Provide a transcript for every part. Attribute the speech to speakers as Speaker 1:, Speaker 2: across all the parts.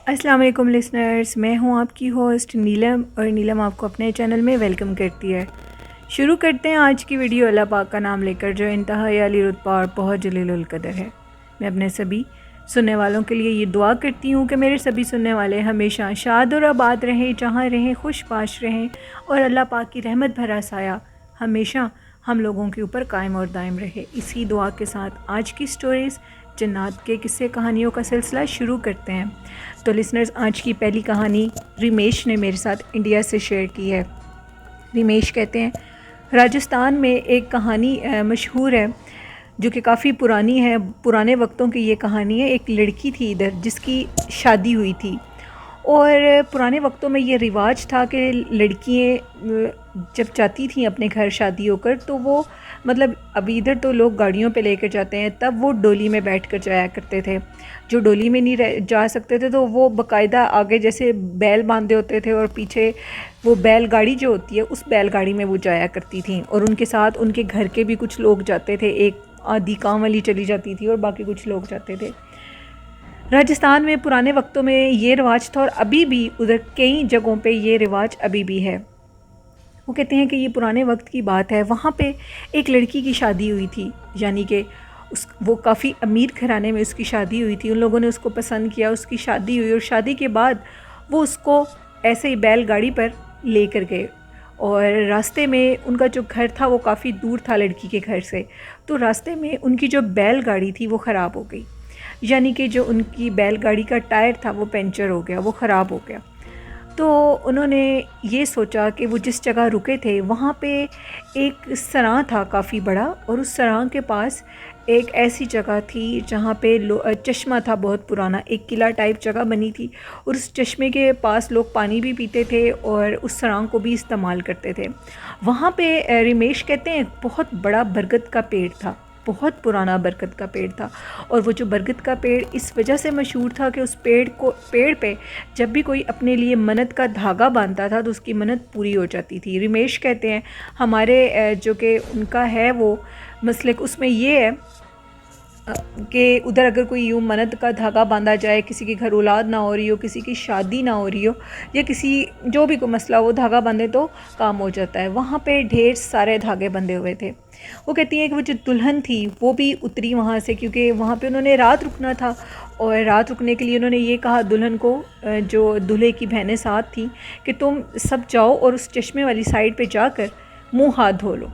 Speaker 1: अस्सलाम वालेकुम लिसनर्स, मैं हूं आपकी होस्ट नीलम और नीलम आपको अपने चैनल में वेलकम करती है। शुरू करते हैं आज की वीडियो अल्लाह पाक का नाम लेकर जो इंतहाई अली रुतबा और बहुत जलीलुल कदर है। मैं अपने सभी सुनने वालों के लिए ये दुआ करती हूँ कि मेरे सभी सुनने वाले हमेशा शाद और आबाद रहें, जहाँ रहें खुशबाश रहें और अल्लाह पाक की रहमत भरा साया हमेशा हम लोगों के ऊपर कायम और दायम रहे। इसी दुआ के साथ आज की स्टोरीज़ जन्नत के किस्से कहानियों का सिलसिला शुरू करते हैं। तो लिसनर्स, आज की पहली कहानी रिमेश ने मेरे साथ इंडिया से शेयर की है। रिमेश कहते हैं राजस्थान में एक कहानी मशहूर है जो कि काफ़ी पुरानी है, पुराने वक्तों की ये कहानी है। एक लड़की थी इधर जिसकी शादी हुई थी और पुराने वक्तों में ये रिवाज था कि लड़कियाँ जब जाती थी अपने घर शादी होकर तो वो मतलब अभी इधर तो लोग गाड़ियों पे लेकर जाते हैं, तब वो डोली में बैठकर जाया करते थे। जो डोली में नहीं जा सकते थे तो वो बाकायदा आगे जैसे बैल बांधे होते थे और पीछे वो बैलगाड़ी जो होती है उस बैलगाड़ी में वो जाया करती थी और उनके साथ उनके घर के भी कुछ लोग जाते थे। एक आधी काम वाली चली जाती थी और बाकी कुछ लोग जाते थे। राजस्थान में पुराने वक्तों में ये रिवाज था और अभी भी उधर कई जगहों पे ये रिवाज अभी भी है। वो कहते हैं कि ये पुराने वक्त की बात है। वहाँ पे एक लड़की की शादी हुई थी, यानी कि वो काफ़ी अमीर घराने में उसकी शादी हुई थी। उन लोगों ने उसको पसंद किया, उसकी शादी हुई और शादी के बाद वो उसको ऐसे ही बैलगाड़ी पर लेकर गए और रास्ते में उनका जो घर था वो काफ़ी दूर था लड़की के घर से। तो रास्ते में उनकी जो बैलगाड़ी थी वो ख़राब हो गई, यानी कि जो उनकी बैलगाड़ी का टायर था वो पंचर हो गया, वो ख़राब हो गया। तो उन्होंने ये सोचा कि वो जिस जगह रुके थे वहाँ पे एक सराय था काफ़ी बड़ा और उस सराय के पास एक ऐसी जगह थी जहाँ पे चश्मा था बहुत पुराना, एक किला टाइप जगह बनी थी और उस चश्मे के पास लोग पानी भी पीते थे और उस सराय को भी इस्तेमाल करते थे। वहाँ पे रिमेश कहते हैं बहुत बड़ा बरगद का पेड़ था, बहुत पुराना बरगद का पेड़ था और वो जो बरगद का पेड़ इस वजह से मशहूर था कि उस पेड़ पे जब भी कोई अपने लिए मन्नत का धागा बांधता था तो उसकी मन्नत पूरी हो जाती थी। रिमेश कहते हैं हमारे जो कि उनका है वो मसलक, उसमें ये है कि उधर अगर कोई यूँ मन्नत का धागा बांधा जाए, किसी के घर औलाद ना हो रही हो, किसी की शादी ना हो रही हो या किसी जो भी कोई मसला, वो धागा बांधे तो काम हो जाता है। वहाँ पे ढेर सारे धागे बंधे हुए थे। वो कहती है कि वो जो दुल्हन थी वो भी उतरी वहाँ से, क्योंकि वहाँ पे उन्होंने रात रुकना था और रात रुकने के लिए उन्होंने ये कहा दुल्हन को, जो दूल्हे की बहनें साथ थी, कि तुम सब जाओ और उस चश्मे वाली साइड पे जाकर मुंह हाथ धो लो।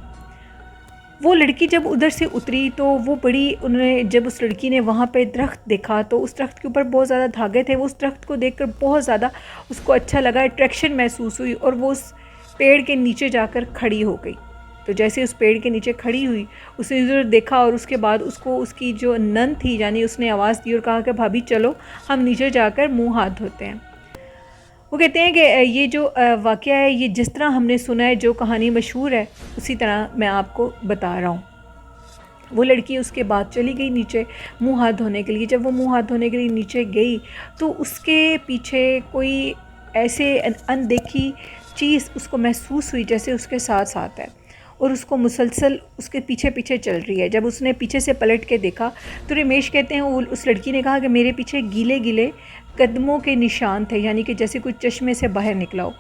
Speaker 1: वो लड़की जब उधर से उतरी तो वो बड़ी, उन्होंने जब उस लड़की ने वहाँ पे दरख्त देखा तो उस दरख्त के ऊपर बहुत ज़्यादा धागे थे। वो उस दरख्त को देखकर बहुत ज़्यादा उसको अच्छा लगा, अट्रैक्शन महसूस हुई और वो उस पेड़ के नीचे जाकर खड़ी हो गई। तो जैसे उस पेड़ के नीचे खड़ी हुई उसने इधर देखा और उसके बाद उसको उसकी जो नन थी यानी उसने आवाज़ दी और कहा कि भाभी चलो हम नीचे जाकर मुँह हाथ धोते हैं। वो कहते हैं कि ये जो वाक़या है ये जिस तरह हमने सुना है, जो कहानी मशहूर है उसी तरह मैं आपको बता रहा हूँ। वो लड़की उसके बाद चली गई नीचे मुंह हाथ धोने के लिए। जब वो मुंह हाथ धोने के लिए नीचे गई तो उसके पीछे कोई ऐसे अनदेखी चीज़ उसको महसूस हुई जैसे उसके साथ साथ है और उसको मुसलसल उसके पीछे पीछे चल रही है। जब उसने पीछे से पलट के देखा तो रमेश कहते हैं उस लड़की ने कहा कि मेरे पीछे गीले गीले कदमों के निशान थे, यानी कि जैसे कोई चश्मे से बाहर निकला हो।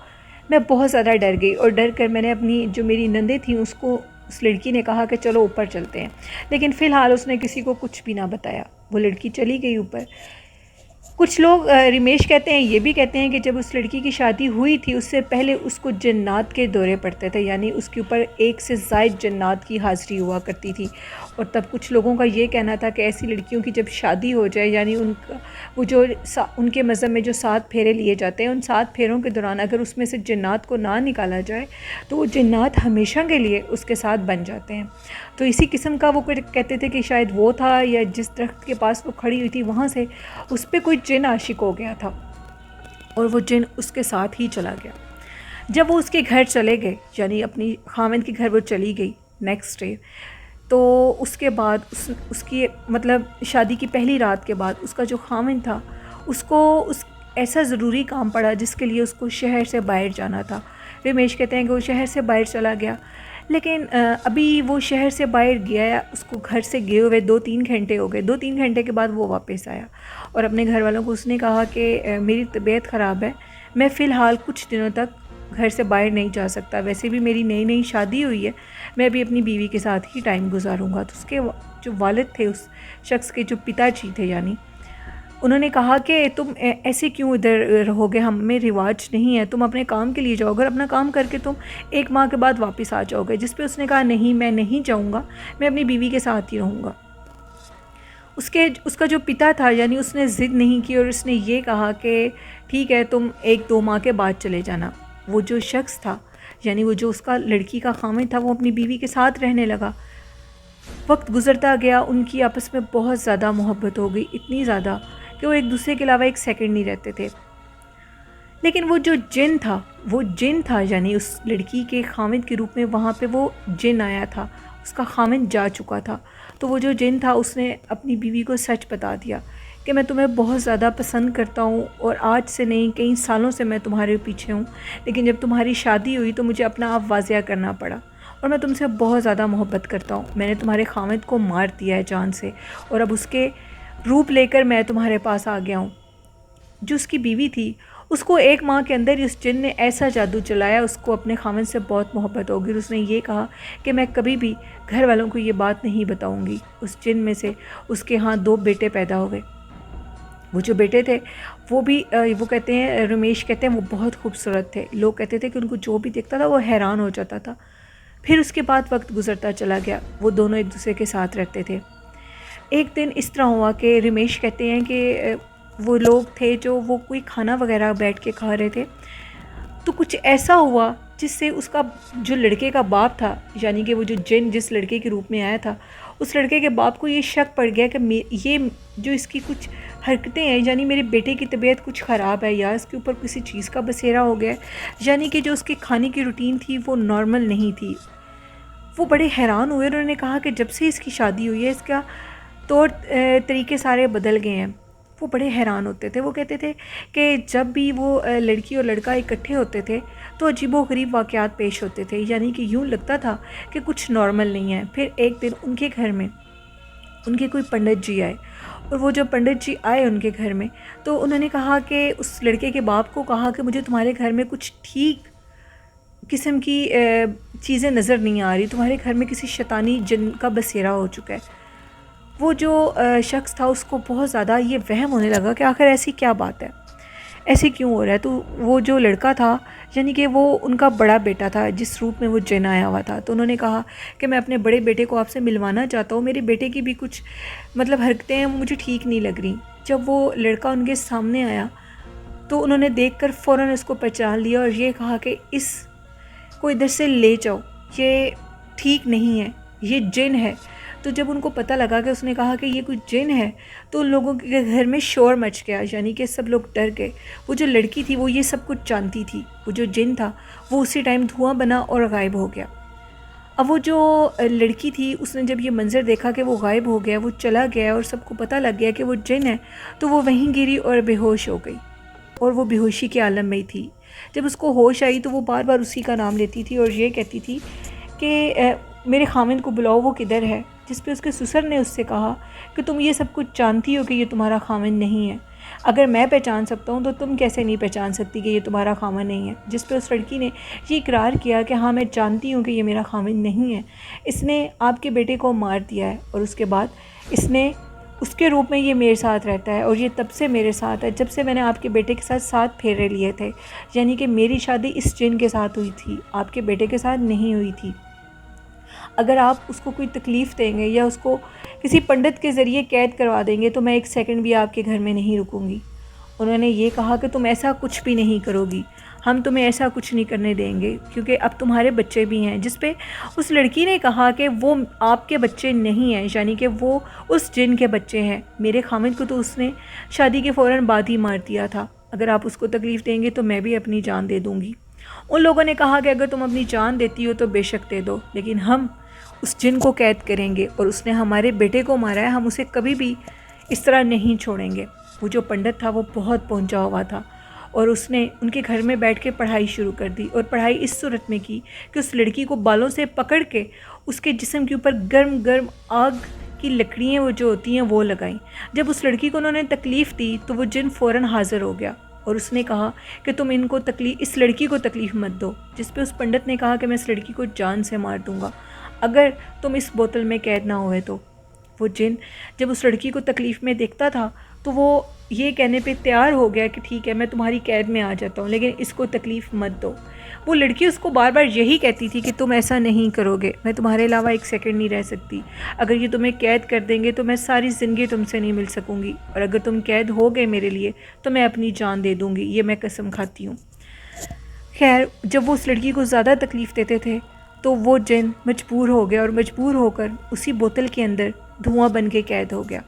Speaker 1: मैं बहुत ज़्यादा डर गई और डर कर मैंने अपनी जो मेरी नंदे थी उसको, उस लड़की ने कहा कि चलो ऊपर चलते हैं, लेकिन फ़िलहाल उसने किसी को कुछ भी ना बताया। वो लड़की चली गई ऊपर। कुछ लोग रमेश कहते हैं ये भी कहते हैं कि जब उस लड़की की शादी हुई थी उससे पहले उसको जन्नात के दौरे पड़ते थे, यानी उसके ऊपर एक से ज़ायद जन्नात की हाज़िरी हुआ करती थी। और तब कुछ लोगों का ये कहना था कि ऐसी लड़कियों की जब शादी हो जाए, यानी उनका वो जो उनके मज़हब में जो 7 फेरे लिए जाते हैं, उन 7 फेरों के दौरान अगर उसमें से जन्नात को ना निकाला जाए तो वो जन्नात हमेशा के लिए उसके साथ बन जाते हैं। तो इसी किस्म का वो कहते थे कि शायद वो था या जिस दरख्त के पास वो खड़ी हुई थी वहाँ से उस पर कोई जिन आशिक हो गया था और वो जिन उसके साथ ही चला गया। जब वो उसके घर चले गए, यानी अपनी खाविंद के घर वो चली गई नेक्स्ट डे, तो उसके बाद उसकी मतलब शादी की पहली रात के बाद उसका जो खाविंद था उसको ऐसा ज़रूरी काम पड़ा जिसके लिए उसको शहर से बाहर जाना था। रमेश कहते हैं कि वो शहर से बाहर चला गया, लेकिन अभी वो शहर से बाहर गया, उसको घर से गए हुए 2-3 घंटे हो गए। 2-3 घंटे के बाद वो वापस आया और अपने घर वालों को उसने कहा कि मेरी तबीयत ख़राब है, मैं फ़िलहाल कुछ दिनों तक घर से बाहर नहीं जा सकता। वैसे भी मेरी नई नई शादी हुई है, मैं भी अपनी बीवी के साथ ही टाइम गुजारूंगा। तो उसके जो वालिद थे, उस शख्स के जो पिताजी थे यानी, उन्होंने कहा कि तुम ऐसे क्यों इधर रहोगे, हम में रिवाज नहीं है, तुम अपने काम के लिए जाओगे और अपना काम करके तुम 1 माह के बाद वापस आ जाओगे। जिस पे उसने कहा नहीं, मैं नहीं जाऊँगा, मैं अपनी बीवी के साथ ही रहूँगा। उसका जो पिता था यानी उसने ज़िद नहीं की और उसने ये कहा कि ठीक है, तुम 1-2 माह के बाद चले जाना। वो जो शख्स था यानी वो जो उसका लड़की का खामिद था, वो अपनी बीवी के साथ रहने लगा। वक्त गुज़रता गया, उनकी आपस में बहुत ज़्यादा मोहब्बत हो गई, इतनी ज़्यादा कि वो एक दूसरे के अलावा एक सेकंड नहीं रहते थे। लेकिन वो जो जिन था यानी उस लड़की के खामिद के रूप में वहाँ पे वो जिन आया था, उसका खामिद जा चुका था। तो वो जो जिन था उसने अपनी बीवी को सच बता दिया कि मैं तुम्हें बहुत ज़्यादा पसंद करता हूँ और आज से नहीं, कई सालों से मैं तुम्हारे पीछे हूँ, लेकिन जब तुम्हारी शादी हुई तो मुझे अपना आप वाज़िया करना पड़ा और मैं तुमसे बहुत ज़्यादा मोहब्बत करता हूँ। मैंने तुम्हारे खामिद को मार दिया है जान से और अब उसके रूप लेकर मैं तुम्हारे पास आ गया हूँ। जो उसकी बीवी थी, उसको 1 माह के अंदर ही उस जिन ने ऐसा जादू चलाया, उसको अपने खामिद से बहुत मोहब्बत हो गई। उसने ये कहा कि मैं कभी भी घर वालों को ये बात नहीं बताऊंगी। उस जिन में से उसके यहाँ 2 बेटे पैदा हो गए। वो जो बेटे थे वो भी वो कहते हैं, रमेश कहते हैं, वो बहुत खूबसूरत थे। लोग कहते थे कि उनको जो भी देखता था वो हैरान हो जाता था। फिर उसके बाद वक्त गुजरता चला गया, वो दोनों एक दूसरे के साथ रहते थे। एक दिन इस तरह हुआ कि रमेश कहते हैं कि वो लोग थे जो वो कोई खाना वगैरह बैठ के खा रहे थे, तो कुछ ऐसा हुआ जिससे उसका जो लड़के का बाप था यानी कि वो जो जिन जिस लड़के के रूप में आया था, उस लड़के के बाप को ये शक पड़ गया कि ये जो इसकी कुछ हरकतें हैं यानी मेरे बेटे की तबीयत कुछ ख़राब है या इसके ऊपर किसी चीज़ का बसेरा हो गया, यानी कि जो उसकी खाने की रूटीन थी वो नॉर्मल नहीं थी। वो बड़े हैरान हुए। उन्होंने कहा कि जब से इसकी शादी हुई है इसका तौर तरीके सारे बदल गए हैं। वो बड़े हैरान होते थे। वो कहते थे कि जब भी वो लड़की और लड़का इकट्ठे होते थे तो अजीबोगरीब वाक़यात पेश होते थे, यानी कि यूँ लगता था कि कुछ नॉर्मल नहीं है। फिर एक दिन उनके घर में उनके कोई पंडित जी आए और वो जब पंडित जी आए उनके घर में तो उन्होंने कहा कि उस लड़के के बाप को कहा कि मुझे तुम्हारे घर में कुछ ठीक किस्म की चीज़ें नज़र नहीं आ रही, तुम्हारे घर में किसी शैतानी जिन का बसेरा हो चुका है। वो जो शख्स था उसको बहुत ज़्यादा ये वहम होने लगा कि आखिर ऐसी क्या बात है, ऐसे क्यों हो रहा है। तो वो जो लड़का था यानी कि वो उनका बड़ा बेटा था जिस रूप में वो जिन आया हुआ था, तो उन्होंने कहा कि मैं अपने बड़े बेटे को आपसे मिलवाना चाहता हूँ, मेरे बेटे की भी कुछ मतलब हरकतें हैं मुझे ठीक नहीं लग रही। जब वो लड़का उनके सामने आया तो उन्होंने देखकर फ़ौरन उसको पहचान लिया और ये कहा कि इसको इधर से ले जाओ, ये ठीक नहीं है, ये जिन है। तो जब उनको पता लगा कि उसने कहा कि ये कोई जिन है तो उन लोगों के घर में शोर मच गया, यानी कि सब लोग डर गए। वो जो लड़की थी वो ये सब कुछ जानती थी, वो जो जिन था वो उसी टाइम धुआं बना और गायब हो गया। अब वो जो लड़की थी उसने जब ये मंज़र देखा कि वो गायब हो गया, वो चला गया और सबको पता लग गया कि वो जिन है, तो वो वहीं गिरी और बेहोश हो गई और वो बेहोशी के आलम में ही थी। जब उसको होश आई तो वो बार बार उसी का नाम लेती थी और ये कहती थी कि मेरे खामिद को बुलाओ, वो किधर है। जिस पे उसके ससुर ने उससे कहा कि तुम ये सब कुछ जानती हो कि ये तुम्हारा खामिद नहीं है, अगर मैं पहचान सकता हूँ तो तुम कैसे नहीं पहचान सकती कि ये तुम्हारा खामिद नहीं है। जिस पे उस लड़की ने ये इकरार किया कि हाँ मैं जानती हूँ कि ये मेरा खामिद नहीं है, इसने आपके बेटे को मार दिया है और उसके बाद इसने उसके रूप में ये मेरे साथ रहता है और ये तब से मेरे साथ है जब से मैंने आपके बेटे के साथ 7 फेरे लिए थे, यानी कि मेरी शादी इस जिन के साथ हुई थी, आपके बेटे के साथ नहीं हुई थी। अगर आप उसको कोई तकलीफ़ देंगे या उसको किसी पंडित के ज़रिए कैद करवा देंगे तो मैं 1 सेकंड भी आपके घर में नहीं रुकूंगी। उन्होंने ये कहा कि तुम ऐसा कुछ भी नहीं करोगी, हम तुम्हें ऐसा कुछ नहीं करने देंगे क्योंकि अब तुम्हारे बच्चे भी हैं। जिस पे उस लड़की ने कहा कि वो आपके बच्चे नहीं हैं, यानी कि वो उस जिन के बच्चे हैं। मेरे खामिद को तो उसने शादी के फ़ौरन बाद ही मार दिया था, अगर आप उसको तकलीफ़ देंगे तो मैं भी अपनी जान दे दूँगी। उन लोगों ने कहा कि अगर तुम अपनी जान देती हो तो बेशक दे दो, लेकिन हम उस जिन को कैद करेंगे और उसने हमारे बेटे को मारा है, हम उसे कभी भी इस तरह नहीं छोड़ेंगे। वो जो पंडित था वो बहुत पहुंचा हुआ था और उसने उनके घर में बैठ के पढ़ाई शुरू कर दी। और पढ़ाई इस सूरत में की कि उस लड़की को बालों से पकड़ के उसके जिस्म के ऊपर गर्म गर्म आग की लकड़ियाँ वो जो होती हैं वो लगाईं। जब उस लड़की को उन्होंने तकलीफ़ दी तो वो जिन फ़ौरन हाज़िर हो गया और उसने कहा कि तुम इस लड़की को तकलीफ़ मत दो। जिस पे उस पंडित ने कहा कि मैं इस लड़की को जान से मार दूँगा अगर तुम इस बोतल में कैद ना हुए तो। वो जिन जब उस लड़की को तकलीफ़ में देखता था तो वो ये कहने पे तैयार हो गया कि ठीक है मैं तुम्हारी कैद में आ जाता हूँ, लेकिन इसको तकलीफ़ मत दो। वो लड़की उसको बार बार यही कहती थी कि तुम ऐसा नहीं करोगे, मैं तुम्हारे अलावा एक सेकंड नहीं रह सकती, अगर ये तुम्हें कैद कर देंगे तो मैं सारी ज़िंदगी तुमसे नहीं मिल सकूँगी, और अगर तुम कैद हो गए मेरे लिए तो मैं अपनी जान दे दूँगी, ये मैं कसम खाती हूँ। खैर जब वो उस लड़की को ज़्यादा तकलीफ़ देते थे तो वो जिन मजबूर हो गया और मजबूर होकर उसी बोतल के अंदर धुआं बन के कैद हो गया।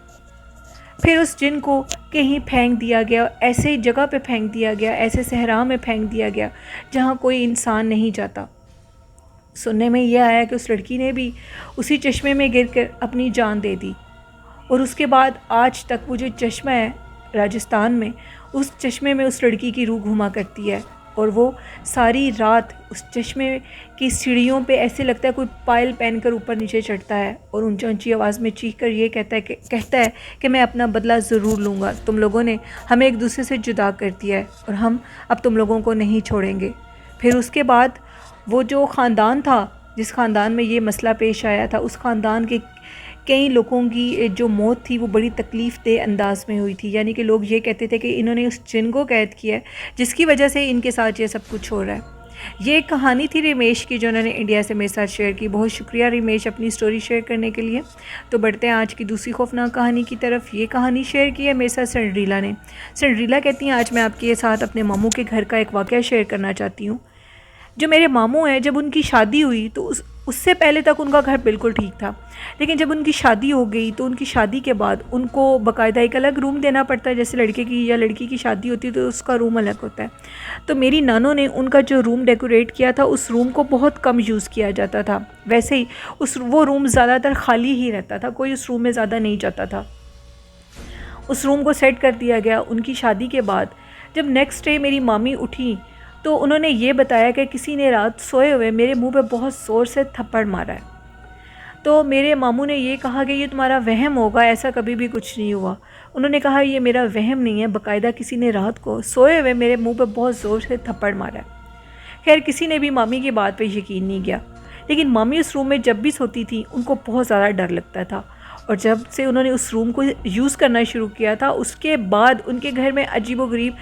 Speaker 1: फिर उस जिन को कहीं फेंक दिया गया, ऐसे जगह पे फेंक दिया गया, ऐसे सहरा में फेंक दिया गया जहाँ कोई इंसान नहीं जाता। सुनने में यह आया कि उस लड़की ने भी उसी चश्मे में गिरकर अपनी जान दे दी। और उसके बाद आज तक वो जो चश्मा है राजस्थान में, उस चश्मे में उस लड़की की रूह घुमा करती है और वो सारी रात उस चश्मे की सीढ़ियों पे ऐसे लगता है कोई पायल पहनकर ऊपर नीचे चढ़ता है और ऊंची ऊंची आवाज़ में चीख कर ये कहता है कि मैं अपना बदला ज़रूर लूँगा, तुम लोगों ने हमें एक दूसरे से जुदा कर दिया है और हम अब तुम लोगों को नहीं छोड़ेंगे। फिर उसके बाद वो जो ख़ानदान था जिस ख़ानदान में ये मसला पेश आया था, उस ख़ानदान के कई लोगों की जो मौत थी वो बड़ी तकलीफ़ दे अंदाज में हुई थी। यानी कि लोग ये कहते थे कि इन्होंने उस जिन को कैद किया है जिसकी वजह से इनके साथ ये सब कुछ हो रहा है। ये एक कहानी थी रिमेश की जो उन्होंने इंडिया से मेरे साथ शेयर की। बहुत शुक्रिया रिमेश अपनी स्टोरी शेयर करने के लिए। तो बढ़ते हैं आज की दूसरी खौफनाक कहानी की तरफ। ये कहानी शेयर की है मेरे साथ सिंड्रेला ने। सिंड्रेला कहती हैं आज मैं आपके साथ अपने मामू के घर का एक वाक़या शेयर करना चाहती हूँ। जो मेरे मामू हैं जब उनकी शादी हुई तो उससे पहले तक उनका घर बिल्कुल ठीक था, लेकिन जब उनकी शादी हो गई तो उनकी शादी के बाद उनको बाकायदा एक अलग रूम देना पड़ता है। जैसे लड़के की या लड़की की शादी होती है तो उसका रूम अलग होता है। तो मेरी नानों ने उनका जो रूम डेकोरेट किया था उस रूम को बहुत कम यूज़ किया जाता था। वैसे ही वो रूम ज़्यादातर खाली ही रहता था, कोई उस रूम में ज़्यादा नहीं जाता था। उस रूम को सेट कर दिया गया। उनकी शादी के बाद जब नेक्स्ट डे मेरी मामी उठी तो उन्होंने ये बताया कि किसी ने रात सोए हुए मेरे मुंह पे बहुत ज़ोर से थप्पड़ मारा है। तो मेरे मामू ने ये कहा कि ये तुम्हारा वहम होगा, ऐसा कभी भी कुछ नहीं हुआ। उन्होंने कहा ये मेरा वहम नहीं है, बाकायदा किसी ने रात को सोए हुए मेरे मुंह पे बहुत ज़ोर से थप्पड़ मारा है। खैर किसी ने भी मामी की बात पे यकीन नहीं किया, लेकिन मामी उस रूम में जब भी सोती थी उनको बहुत ज़्यादा डर लगता था। और जब से उन्होंने उस रूम को यूज़ करना शुरू किया था उसके बाद उनके घर में अजीबोगरीब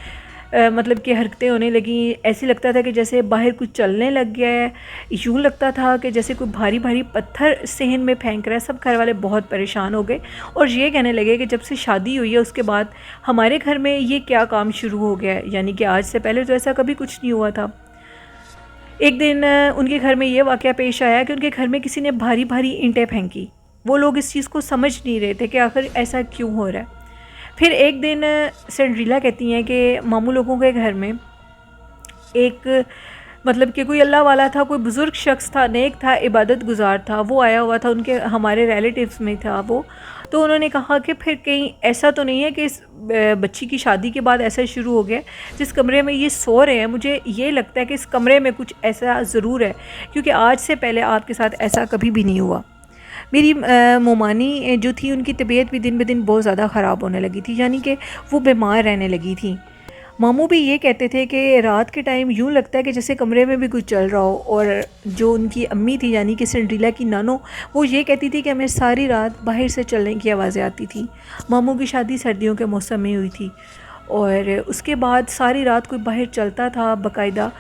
Speaker 1: मतलब कि हरकतें होने लगी। ऐसे लगता था कि जैसे बाहर कुछ चलने लग गया है, यूँ लगता था कि जैसे कोई भारी भारी पत्थर सहन में फेंक रहा है। सब घर वाले बहुत परेशान हो गए और ये कहने लगे कि जब से शादी हुई है उसके बाद हमारे घर में ये क्या काम शुरू हो गया है, यानी कि आज से पहले तो ऐसा कभी कुछ नहीं हुआ था। एक दिन उनके घर में ये वाक़या पेश आया कि उनके घर में किसी ने भारी भारी ईंटें फेंकी। वो लोग इस चीज़ को समझ नहीं रहे थे कि आखिर ऐसा क्यों हो रहा है। फिर एक दिन सिंड्रेला कहती हैं कि मामू लोगों के घर में एक मतलब कि कोई अल्लाह वाला था, कोई बुज़ुर्ग शख्स था, नेक था, इबादत गुजार था, वो आया हुआ था, उनके हमारे रिलेटिव्स में था वो। तो उन्होंने कहा कि फिर कहीं ऐसा तो नहीं है कि इस बच्ची की शादी के बाद ऐसा शुरू हो गया जिस कमरे में ये सो रहे हैं, मुझे ये लगता है कि इस कमरे में कुछ ऐसा ज़रूर है क्योंकि आज से पहले आपके साथ ऐसा कभी भी नहीं हुआ। मेरी मोमानी जो थी उनकी तबीयत भी दिन ब दिन बहुत ज़्यादा ख़राब होने लगी थी, यानी कि वो बीमार रहने लगी थी। मामू भी ये कहते थे कि रात के टाइम यूँ लगता है कि जैसे कमरे में भी कुछ चल रहा हो। और जो उनकी अम्मी थी यानी कि सिंड्रेला की नानो, वो ये कहती थी कि हमें सारी रात बाहर से चलने की आवाज़ें आती थी। मामू की शादी सर्दियों के मौसम में हुई थी और उसके बाद सारी रात कोई बाहर चलता था बाकायदा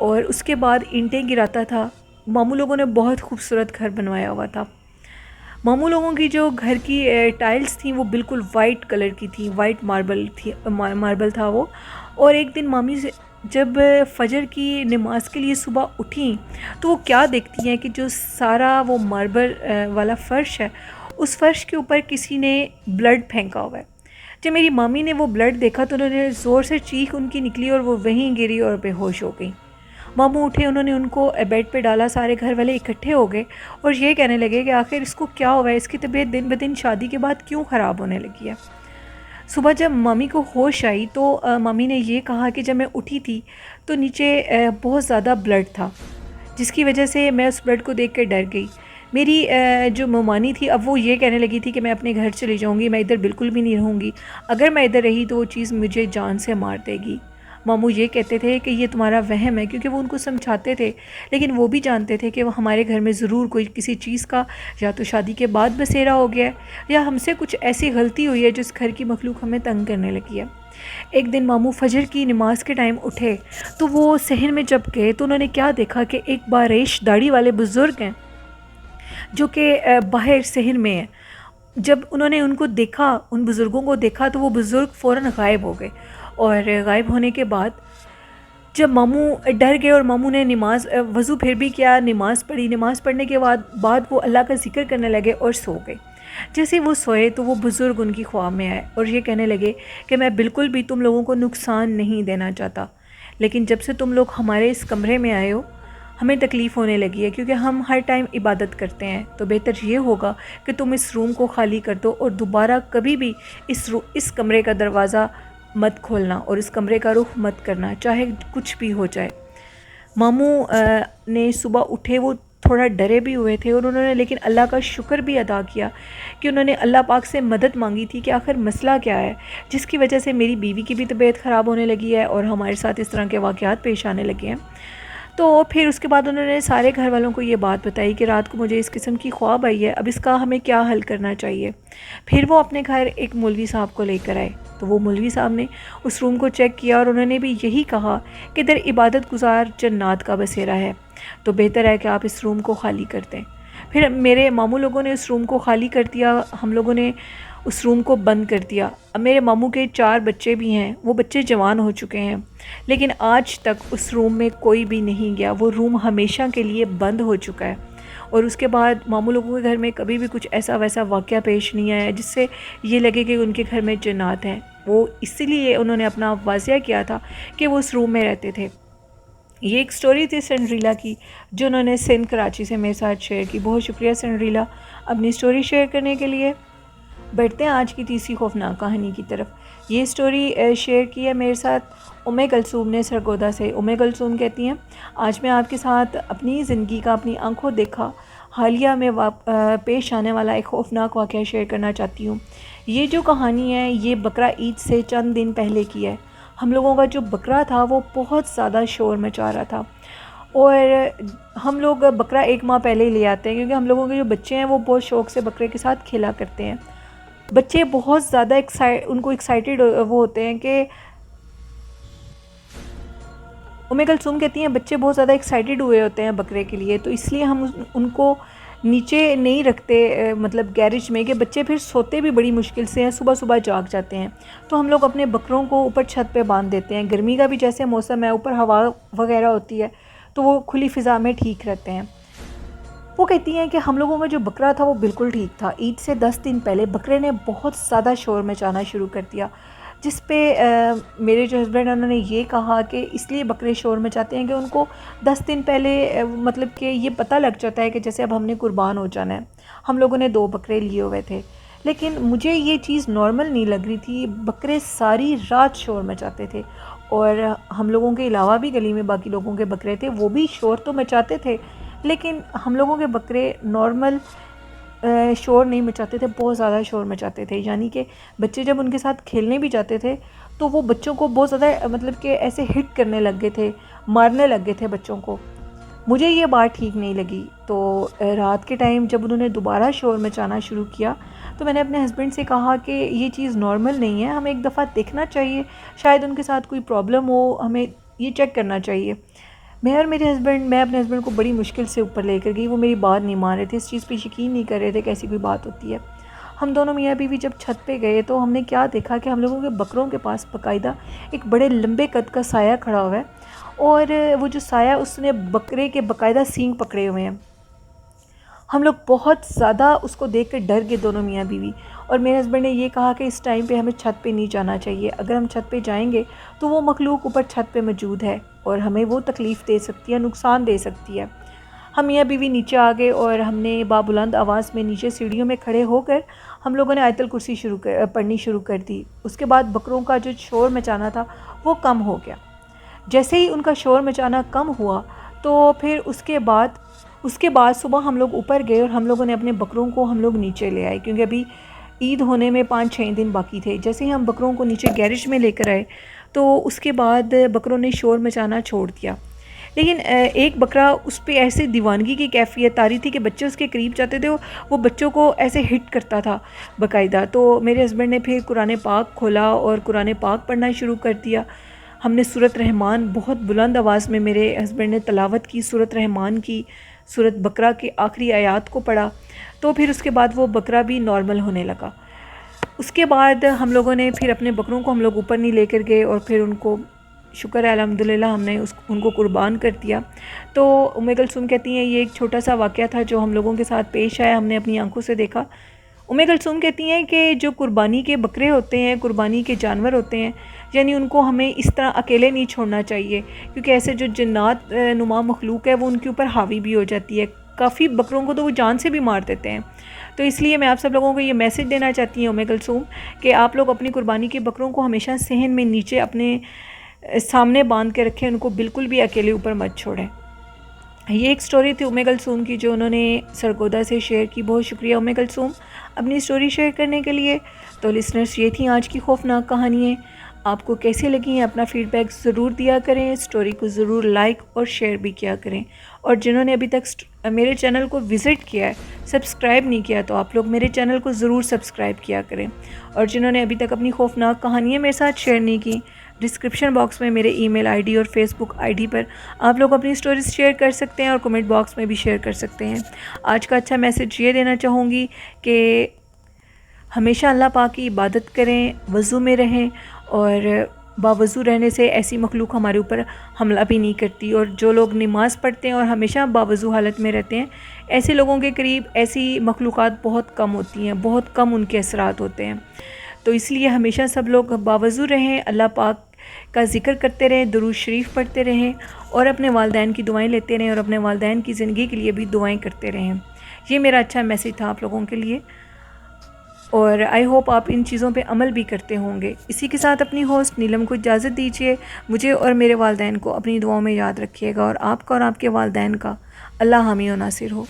Speaker 1: और उसके बाद ईंटें गिराता था। मामू लोगों ने बहुत खूबसूरत घर बनवाया हुआ था। मामू लोगों की जो घर की टाइल्स थी वो बिल्कुल वाइट कलर की थी, वाइट मार्बल था वो। और एक दिन मामी से जब फजर की नमाज के लिए सुबह उठी तो वो क्या देखती हैं कि जो सारा वो मार्बल वाला फ़र्श है उस फ़र्श के ऊपर किसी ने ब्लड फेंका हुआ है। जब मेरी मामी ने वो ब्लड देखा तो उन्होंने ज़ोर से चीख उनकी निकली और वो वहीं गिरी और बेहोश हो गई। मामू उठे, उन्होंने उनको बेड पे डाला, सारे घर वाले इकट्ठे हो गए और ये कहने लगे कि आखिर इसको क्या हुआ है, इसकी तबीयत दिन ब दिन शादी के बाद क्यों ख़राब होने लगी है। सुबह जब मम्मी को होश आई तो मम्मी ने ये कहा कि जब मैं उठी थी तो नीचे बहुत ज़्यादा ब्लड था, जिसकी वजह से मैं उस ब्लड को देख कर डर गई। मेरी जो ममानी थी अब वो ये कहने लगी थी कि मैं अपने घर चली जाऊँगी, मैं इधर बिल्कुल भी नहीं रहूँगी, अगर मैं इधर रही तो वो चीज़ मुझे जान से मार देगी। मामू ये कहते थे कि ये तुम्हारा वहम है, क्योंकि वो उनको समझाते थे, लेकिन वो भी जानते थे कि वो हमारे घर में ज़रूर कोई किसी चीज़ का या तो शादी के बाद बसेरा हो गया है या हमसे कुछ ऐसी गलती हुई है जिस घर की मखलूक हमें तंग करने लगी है। एक दिन मामू फजर की नमाज के टाइम उठे तो वो सहन में जब गए तो उन्होंने क्या देखा कि एक बारिश दाढ़ी वाले बुज़ुर्ग हैं जो कि बाहर सहन में है। जब उन्होंने उनको देखा, उन बुज़ुर्गों को देखा, तो वो बुज़ुर्ग फ़ौरन गायब हो गए। और गायब होने के बाद जब मामू डर गए और मामू ने नमाज वज़ू फिर भी किया, नमाज़ पढ़ी। नमाज़ पढ़ने के बाद वो अल्लाह का ज़िक्र करने लगे और सो गए। जैसे वो सोए तो वो बुज़ुर्ग उनकी ख्वाब में आए और ये कहने लगे कि मैं बिल्कुल भी तुम लोगों को नुकसान नहीं देना चाहता, लेकिन जब से तुम लोग हमारे इस कमरे में आए हो हमें तकलीफ़ होने लगी है, क्योंकि हम हर टाइम इबादत करते हैं। तो बेहतर ये होगा कि तुम इस रूम को खाली कर दो और दोबारा कभी भी इस कमरे का दरवाज़ा मत खोलना और इस कमरे का रुख मत करना, चाहे कुछ भी हो जाए। मामू ने सुबह उठे, वो थोड़ा डरे भी हुए थे और उन्होंने लेकिन अल्लाह का शुक्र भी अदा किया कि उन्होंने अल्लाह पाक से मदद मांगी थी कि आखिर मसला क्या है जिसकी वजह से मेरी बीवी की भी तबीयत ख़राब होने लगी है और हमारे साथ इस तरह के वाक़यात पेश आने लगे हैं। तो फिर उसके बाद उन्होंने सारे घर वालों को ये बात बताई कि रात को मुझे इस किस्म की ख्वाब आई है, अब इसका हमें क्या हल करना चाहिए। फिर वो अपने घर एक मौलवी साहब को लेकर आए, तो वो मौलवी साहब ने उस रूम को चेक किया और उन्होंने भी यही कहा कि इधर इबादत गुजार जन्नात का बसेरा है, तो बेहतर है कि आप इस रूम को खाली कर दें। फिर मेरे मामू लोगों ने उस रूम को खाली कर दिया, हम लोगों ने उस रूम को बंद कर दिया। अब मेरे मामू के 4 बच्चे भी हैं, वो बच्चे जवान हो चुके हैं, लेकिन आज तक उस रूम में कोई भी नहीं गया। वो रूम हमेशा के लिए बंद हो चुका है और उसके बाद मामू लोगों के घर में कभी भी कुछ ऐसा वैसा वाक़या पेश नहीं आया जिससे ये लगे कि उनके घर में जिन्नात हैं। वो इसीलिए उन्होंने अपना वाज़िया किया था कि वो उस रूम में रहते थे। ये एक स्टोरी थी सनरीला की जो उन्होंने सिंध कराची से मेरे साथ शेयर की। बहुत शुक्रिया सनरीला अपनी स्टोरी शेयर करने के लिए। बढ़ते हैं आज की तीसरी खौफनाक कहानी की तरफ। ये स्टोरी शेयर की है मेरे साथ उम्मे कलसूम ने सरगोदा से। उम्मे कलसूम कहती हैं, आज मैं आपके साथ अपनी ज़िंदगी का अपनी आंखों देखा हालिया में पेश आने वाला एक खौफनाक वाक़या शेयर करना चाहती हूँ। ये जो कहानी है ये बकरा ईद से चंद दिन पहले की है। हम लोगों का जो बकरा था वो बहुत ज़्यादा शोर मचा रहा था और हम लोग बकरा 1 माह पहले ही ले आते हैं, क्योंकि हम लोगों के जो बच्चे हैं वो बहुत शौक़ से बकरे के साथ खेला करते हैं। बच्चे बहुत ज़्यादा एक्साइटेड वो होते हैं कि उम्मे कलसूम कहती हैं बच्चे बहुत ज़्यादा एक्साइटेड हुए होते हैं बकरे के लिए, तो इसलिए हम उनको नीचे नहीं रखते मतलब गैरेज में, कि बच्चे फिर सोते भी बड़ी मुश्किल से हैं, सुबह सुबह जाग जाते हैं। तो हम लोग अपने बकरों को ऊपर छत पे बांध देते हैं। गर्मी का भी जैसे मौसम है, ऊपर हवा वगैरह होती है तो वो खुली फ़िज़ा में ठीक रहते हैं। वो कहती हैं कि हम लोगों का जो बकरा था वो बिल्कुल ठीक था। ईद से 10 दिन पहले बकरे ने बहुत ज़्यादा शोर मचाना शुरू कर दिया, जिस पे मेरे जो हस्बैंड उन्होंने ये कहा कि इसलिए बकरे शोर मचाते हैं कि उनको 10 दिन पहले मतलब कि ये पता लग जाता है कि जैसे अब हमने कुर्बान हो जाना है। हम लोगों ने 2 बकरे लिए हुए थे, लेकिन मुझे ये चीज़ नॉर्मल नहीं लग रही थी। बकरे सारी रात शोर मचाते थे और हम लोगों के अलावा भी गली में बाकी लोगों के बकरे थे, वो भी शोर तो मचाते थे, लेकिन हम लोगों के बकरे नॉर्मल शोर नहीं मचाते थे, बहुत ज़्यादा शोर मचाते थे। यानी कि बच्चे जब उनके साथ खेलने भी जाते थे तो वो बच्चों को बहुत ज़्यादा मतलब कि ऐसे हिट करने लग गए थे, मारने लग गए थे बच्चों को। मुझे ये बात ठीक नहीं लगी। तो रात के टाइम जब उन्होंने दोबारा शोर मचाना शुरू किया तो मैंने अपने हस्बैंड से कहा कि ये चीज़ नॉर्मल नहीं है, हमें एक दफ़ा देखना चाहिए, शायद उनके साथ कोई प्रॉब्लम हो, हमें ये चेक करना चाहिए। मैं अपने हस्बैंड को बड़ी मुश्किल से ऊपर लेकर गई। वो मेरी बात नहीं मान रहे थे, इस चीज़ पे यकीन नहीं कर रहे थे कि ऐसी कोई बात होती है। हम दोनों मियाँ बीवी जब छत पे गए तो हमने क्या देखा कि हम लोगों के बकरों के पास बाकायदा एक बड़े लंबे कद का साया खड़ा हुआ है और वो जो साया उसने बकरे के बाकायदा सींग पकड़े हुए हैं। हम लोग बहुत ज़्यादा उसको देख कर डर गए दोनों मियाँ बीवी, और मेरे हस्बैंड ने ये कहा कि इस टाइम पे हमें छत पे नहीं जाना चाहिए। अगर हम छत पे जाएंगे तो वो मखलूक ऊपर छत पे मौजूद है और हमें वो तकलीफ़ दे सकती है, नुकसान दे सकती है। हम मियाँ बीवी नीचे आ गए और हमने बाबुलंद आवाज़ में नीचे सीढ़ियों में खड़े होकर हम लोगों ने आयतल कुर्सी पढ़नी शुरू कर दी। उसके बाद बकरों का जो शोर मचाना था वो कम हो गया। जैसे ही उनका शोर मचाना कम हुआ तो फिर उसके बाद सुबह हम लोग ऊपर गए और हम लोगों ने अपने बकरों को हम लोग नीचे ले आए, क्योंकि अभी ईद होने में 5-6 दिन बाकी थे। जैसे ही हम बकरों को नीचे गैरेज में लेकर आए तो उसके बाद बकरों ने शोर मचाना छोड़ दिया। लेकिन एक बकरा उस पर ऐसे दीवानगी की कैफियत तारी थी कि बच्चे उसके करीब जाते थे, वो बच्चों को ऐसे हिट करता था बाकायदा। तो मेरे हस्बैंड ने फिर कुरान पाक खोला और कुरान पाक पढ़ना शुरू कर दिया। हमने सूरत रहमान बहुत बुलंद आवाज़ में मेरे हस्बैंड ने तलावत की, सूरत रहमान की, सूरत बकरा के आखिरी आयात को पढ़ा। तो फिर उसके बाद वो बकरा भी नॉर्मल होने लगा। उसके बाद हम लोगों ने फिर अपने बकरों को हम लोग ऊपर नहीं लेकर गए और फिर उनको शुक्र है अल्हम्दुलिल्लाह हमने उनको कुर्बान कर दिया। तो उम्मे कुलसूम कहती हैं ये एक छोटा सा वाक़या था जो हम लोगों के साथ पेश आया, हमने अपनी आंखों से देखा। उम्मे कुलसूम कहती हैं कि जो कुर्बानी के बकरे होते हैं, कुर्बानी के जानवर होते हैं, यानी उनको हमें इस तरह अकेले नहीं छोड़ना चाहिए, क्योंकि ऐसे जो जन्नात नुमा मखलूक है वो उनके ऊपर हावी भी हो जाती है। काफ़ी बकरों को तो वो जान से भी मार देते हैं। तो इसलिए मैं आप सब लोगों को ये मैसेज देना चाहती हूँ उम्मे कुलसूम कि आप लोग अपनी कुर्बानी के बकरों को हमेशा सहन में नीचे अपने सामने बांध के रखें, उनको बिल्कुल भी अकेले ऊपर मत छोड़ें। ये एक स्टोरी थी उम्मे कुलसूम की जो उन्होंने सरगोदा से शेयर की। बहुत शुक्रिया उम्मे कुलसूम अपनी स्टोरी शेयर करने के लिए। तो लिसनर्स, ये थी आज की खौफनाक कहानियाँ। आपको कैसी लगी हैं अपना फ़ीडबैक ज़रूर दिया करें, स्टोरी को ज़रूर लाइक और शेयर भी किया करें। और जिन्होंने अभी तक मेरे चैनल को विज़िट किया है, सब्सक्राइब नहीं किया, तो आप लोग मेरे चैनल को ज़रूर सब्सक्राइब किया करें। और जिन्होंने अभी तक अपनी खौफनाक कहानियाँ मेरे साथ शेयर नहीं की, डिस्क्रिप्शन बॉक्स में मेरे ईमेल आईडी और फेसबुक आईडी पर आप लोग अपनी स्टोरीज शेयर कर सकते हैं और कमेंट बॉक्स में भी शेयर कर सकते हैं। आज का अच्छा मैसेज ये देना चाहूँगी कि हमेशा अल्लाह पाक की इबादत करें, वज़ू में रहें, और बावज़ू रहने से ऐसी मखलूक हमारे ऊपर हमला भी नहीं करती। और जो लोग नमाज़ पढ़ते हैं और हमेशा बावज़ू हालत में रहते हैं, ऐसे लोगों के करीब ऐसी मखलूक़ात बहुत कम होती हैं, बहुत कम उनके असरात होते हैं। तो इसलिए हमेशा सब लोग बावज़ू रहें, अल्लाह पाक का ज़िक्र करते रहें, दुरूद शरीफ पढ़ते रहें और अपने वालिदैन की दुआएं लेते रहें और अपने वालिदैन की ज़िंदगी के लिए भी दुआएं करते रहें। ये मेरा अच्छा मैसेज था आप लोगों के लिए, और आई होप आप इन चीज़ों पे अमल भी करते होंगे। इसी के साथ अपनी होस्ट नीलम को इजाज़त दीजिए। मुझे और मेरे वालिदैन को अपनी दुआओं में याद रखिएगा, और आपका और आपके वालिदैन का अल्लाह हामी और नासिर हो।